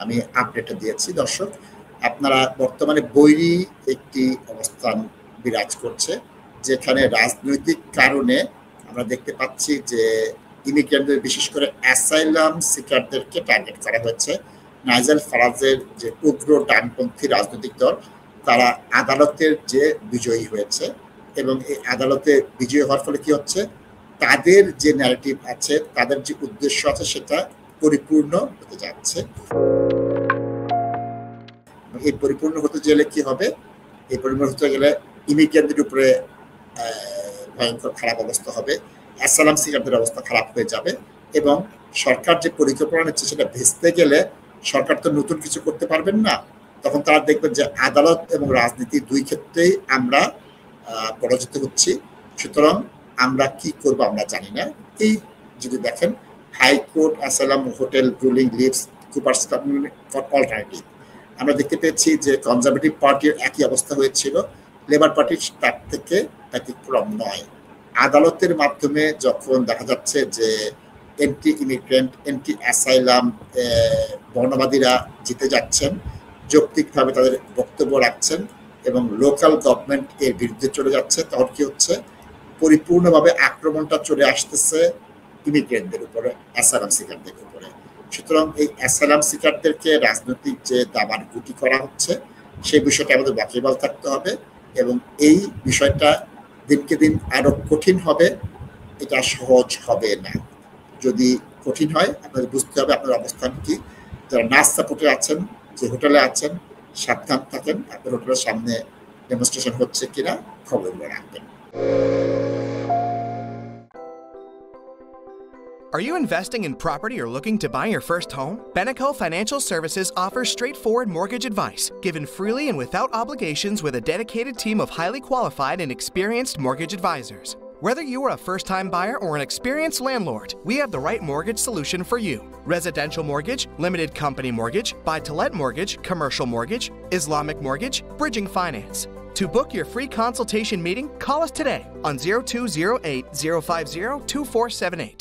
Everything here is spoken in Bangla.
আমি আপডেটটা দিয়েছি দর্শক। আপনারা বর্তমানে বৈরী একটি অবস্থান বিরাজ করছে, যেখানে রাজনৈতিক কারণে আমরা দেখতে পাচ্ছি যে ইমিগ্রেন্টদের, বিশেষ করে অ্যাসাইলাম সিকারদেরকে টার্গেট করা হয়েছে। নাইজেল ফারাজের যে উগ্র ডানপন্থী রাজনৈতিক দল, তারা আদালতের যে বিজয়ী হয়েছে, এবং এই আদালতে বিজয়ী হওয়ার ফলে কি হচ্ছে, তাদের যে ন্যারেটিভ আছে, তাদের যে উদ্দেশ্য আছে, সেটা পরিপূর্ণ হতে যাচ্ছে। এই পরিপূর্ণ হতে গেলে কি হবে, এই পরিপূর্ণ হতে গেলে ইমিগ্রেন্টদের উপরে ভয়ঙ্কর খারাপ অবস্থা হবে, অ্যাসাইলাম সিকারদের অবস্থা খারাপ হয়ে যাবে, এবং সরকার যে পরিকল্পনা নিচ্ছে সেটা ভেস্তে গেলে সরকার তো নতুন কিছু করতে পারবেন না। তখন তারা দেখবেন যে আদালত এবং রাজনীতি দুই ক্ষেত্রেই আমরা পরাজিত হচ্ছি। সুতরাং আমরা কি করবো আমরা জানি না। এই যদি দেখেন, high court asylum hotel ruling leaves coopers for alternative, আমরা দেখতে পেয়েছি যে কনজারভেটিভ পার্টির একই অবস্থা হয়েছিল, লেবার পার্টির তার থেকে ব্যতিক্রম নয়। আদালতের মাধ্যমে যখন দেখা যাচ্ছে যে এন্টি ইমিগ্রেন্ট, এন্টি অ্যাসাইলাম বর্ণবাদীরা জিতে যাচ্ছেন, যৌক্তিকভাবে তাদের বক্তব্য রাখছেন, এবং লোকাল গভর্নমেন্ট এর বিরুদ্ধে চলে যাচ্ছে, তখন কি হচ্ছে, পরিপূর্ণভাবে আক্রমণটা চলে আসতেছে ইমিগ্রেন্টদের উপরে, অ্যাসাইলাম সিকারদের উপরে। সুতরাং এই অ্যাসাইলাম সিকারদেরকে রাজনৈতিক যে দাবার গুটি করা হচ্ছে, সেই বিষয়টা আমাদের বাকিবাল থাকতে হবে, এবং এই বিষয়টা দিনকে দিন আরো কঠিন হবে, এটা সহজ হবে না। যদি কঠিন হয়, আপনাদের বুঝতে হবে আপনার অবস্থান কি। যারা নাচ সাপোর্টে আছেন, যে হোটেলে আছেন, সাবধান থাকেন, আপনার হোটেলের সামনে ডেমনস্ট্রেশন হচ্ছে কিনা খবরগুলো রাখবেন। Are you investing in property or looking to buy your first home? Beneco Financial Services offers straightforward mortgage advice, given freely and without obligations, with a dedicated team of highly qualified and experienced mortgage advisors. Whether you are a first-time buyer or an experienced landlord, we have the right mortgage solution for you. Residential mortgage, limited company mortgage, buy-to-let mortgage, commercial mortgage, Islamic mortgage, bridging finance. To book your free consultation meeting, call us today on 0208 050 2478.